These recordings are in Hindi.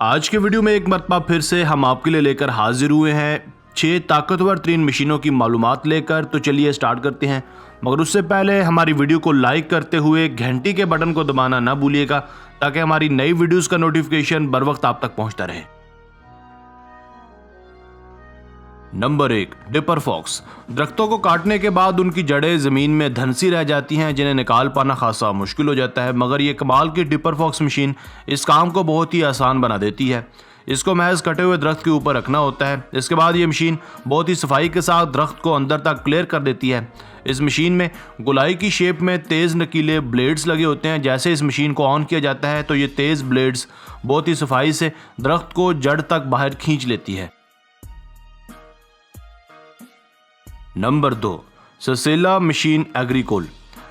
आज के वीडियो में एक मरतबा फिर से हम आपके लिए लेकर हाजिर हुए हैं 6 ताकतवर तरीन मशीनों की मालूमात लेकर। तो चलिए स्टार्ट करते हैं, मगर उससे पहले हमारी वीडियो को लाइक करते हुए घंटी के बटन को दबाना ना भूलिएगा ताकि हमारी नई वीडियोस का नोटिफिकेशन बर वक्त आप तक पहुंचता रहे। Number 1, Dipper Fox. दरख्तों को काटने के बाद उनकी जड़ें ज़मीन में धंसी रह जाती हैं, जिन्हें निकाल पाना खासा मुश्किल हो जाता है, मगर ये कमाल की डिपर फॉक्स मशीन इस काम को बहुत ही आसान बना देती है। इसको महज कटे हुए दरख्त के ऊपर रखना होता है। इसके बाद ये मशीन बहुत ही सफाई के साथ दरख्त को अंदर तक क्लियर कर देती है। इस मशीन में गोलाई की शेप में तेज़ नकीले ब्लेड्स लगे होते हैं। जैसे इस मशीन को ऑन किया जाता है तो ये तेज़ ब्लेड्स बहुत ही सफाई से दरख्त को जड़ तक बाहर खींच लेती है। Number 2, Sasila machine Agricole.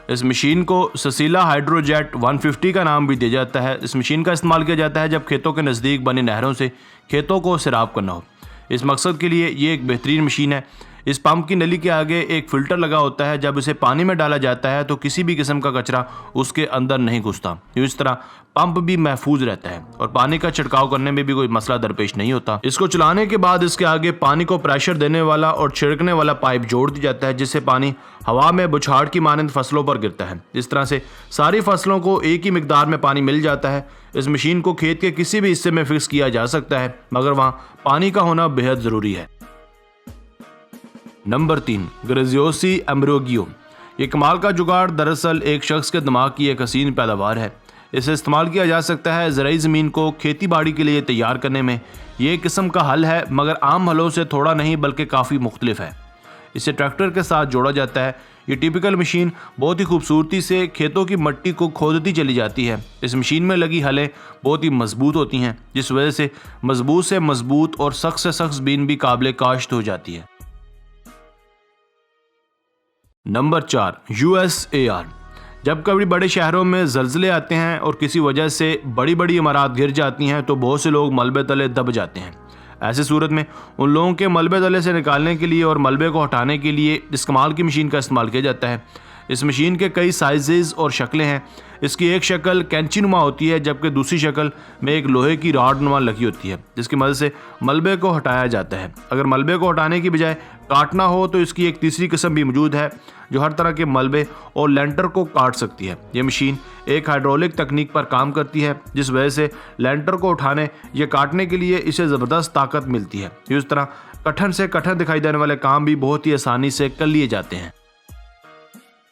इस मशीन को ससीला हाइड्रोजेट 150 का नाम भी दिया जाता है। इस मशीन का इस्तेमाल किया जाता है जब खेतों के नज़दीक बनी नहरों से खेतों को सैराब करना हो। इस मकसद के लिए ये एक बेहतरीन मशीन है। इस पंप की नली के आगे एक फ़िल्टर लगा होता है। जब इसे पानी में डाला जाता है तो किसी भी किस्म का कचरा उसके अंदर नहीं घुसता। इस तरह पंप भी महफूज रहता है और पानी का छिड़काव करने में भी कोई मसला दरपेश नहीं होता। इसको चलाने के बाद इसके आगे पानी को प्रेशर देने वाला और छिड़कने वाला पाइप जोड़ दिया जाता है, जिससे पानी हवा में बुछाड़ की मानंद फसलों पर गिरता है। इस तरह से सारी फसलों को एक ही मिकदार में पानी मिल जाता है। इस मशीन को खेत के किसी भी हिस्से में फिक्स किया जा सकता है, मगर वहाँ पानी का होना बेहद ज़रूरी है। नंबर 3, ग्रेजियोसी एम्ब्रोगियो। ये कमाल का जुगाड़ दरअसल एक शख्स के दिमाग की एक हसीन पैदावार है। इसे इस्तेमाल किया जा सकता है ज़राई ज़मीन को खेती बाड़ी के लिए तैयार करने में। ये एक किस्म का हल है, मगर आम हलों से थोड़ा नहीं बल्कि काफ़ी मुख्तलिफ है। इसे ट्रैक्टर के साथ जोड़ा जाता है। ये टिपिकल मशीन बहुत ही खूबसूरती से खेतों की मिट्टी को खोदती चली जाती है। इस मशीन में लगी हलें बहुत ही मजबूत होती हैं, जिस वजह से मजबूत और सख्त से सख्त ज़मीन भी काबिल काश्त हो जाती है। Number 4, USAR। जब कभी बड़े शहरों में ज़लज़ले आते हैं और किसी वजह से बड़ी बड़ी इमारत गिर जाती हैं तो बहुत से लोग मलबे तले दब जाते हैं। ऐसी सूरत में उन लोगों के मलबे तले से निकालने के लिए और मलबे को हटाने के लिए इस कमाल की मशीन का इस्तेमाल किया जाता है। इस मशीन के कई साइजेज़ और शक्लें हैं। इसकी एक शक्ल कैंची नुमा होती है, जबकि दूसरी शक्ल में एक लोहे की राड नुमा लगी होती है, जिसकी मदद से मलबे को हटाया जाता है। अगर मलबे को हटाने की बजाय काटना हो तो इसकी एक तीसरी किस्म भी मौजूद है जो हर तरह के मलबे और लेंटर को काट सकती है। ये मशीन एक हाइड्रोलिक तकनीक पर काम करती है, जिस वजह से लेंटर को उठाने या काटने के लिए इसे ज़बरदस्त ताकत मिलती है। इस तरह कठिन से कठिन दिखाई देने वाले काम भी बहुत ही आसानी से कर लिए जाते हैं।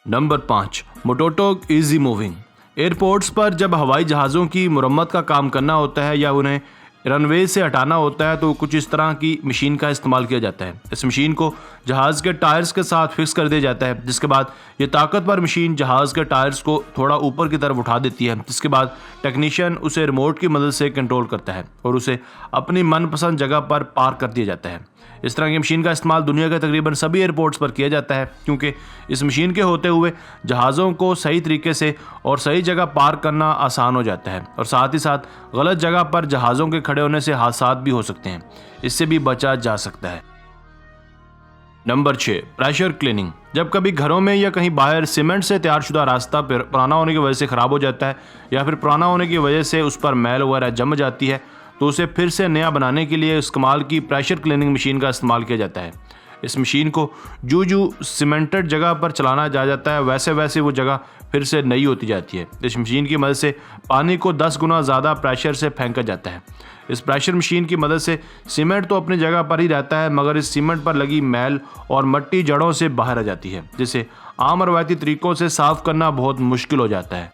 Number 5, Mototo easy moving. Airports पर जब हवाई जहाज़ों की मुरम्मत का काम करना होता है या उन्हें रनवे से हटाना होता है तो कुछ इस तरह की मशीन का इस्तेमाल किया जाता है। इस मशीन को जहाज़ के टायर्स के साथ फिक्स कर दिया जाता है, जिसके बाद ये ताकतवर मशीन जहाज़ के टायर्स को थोड़ा ऊपर की तरफ उठा देती है, जिसके बाद टेक्नीशियन उसे रिमोट की मदद से कंट्रोल करता है और उसे अपनी मनपसंद जगह पर पार्क कर दिया जाता है। इस तरह की मशीन का इस्तेमाल दुनिया के तकरीबन सभी एयरपोर्ट्स पर किया जाता है, क्योंकि इस मशीन के होते हुए जहाज़ों को सही तरीके से और सही जगह पार्क करना आसान हो जाता है और साथ ही साथ गलत जगह पर जहाज़ों के खड़े होने से हादसात भी हो सकते हैं। इससे भी बचा जा सकता है। Number 6, pressure cleaning. जब कभी घरों में या कहीं बाहर सीमेंट से तैयार शुदा रास्ता पुराना होने की वजह से ख़राब हो जाता है या फिर पुराना होने की वजह से उस पर मैल वगैरह जम जाती है, तो उसे फिर से नया बनाने के लिए इस कमाल की प्रेशर क्लीनिंग मशीन का इस्तेमाल किया जाता है। इस मशीन को जो सीमेंटेड जगह पर चलाना जा जाता है वैसे वैसे वो जगह फिर से नई होती जाती है। इस मशीन की मदद से पानी को 10 गुना ज़्यादा प्रेशर से फेंका जाता है। इस प्रेशर मशीन की मदद से सीमेंट तो अपनी जगह पर ही रहता है, मगर इस सीमेंट पर लगी मैल और मिट्टी जड़ों से बाहर आ जाती है, जिसे आम रवायती तरीक़ों से साफ़ करना बहुत मुश्किल हो जाता है।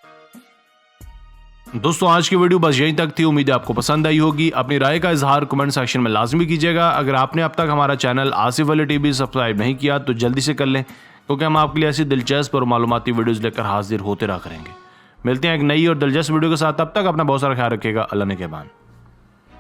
दोस्तों, आज की वीडियो बस यहीं तक थी। उम्मीद है आपको पसंद आई होगी। अपनी राय का इजहार कमेंट सेक्शन में लाजमी कीजिएगा। अगर आपने अब तक हमारा channel Asif Ali TV subscribe नहीं किया तो जल्दी से कर लें, क्योंकि हम आपके लिए ऐसी दिलचस्प और मालूमाती वीडियोज़ लेकर हाजिर होते रहा करेंगे। मिलते हैं एक नई और दिलचस्प वीडियो के साथ। तब तक अपना बहुत सारा ख्याल रखिएगा। अल्लाह ने के बाद।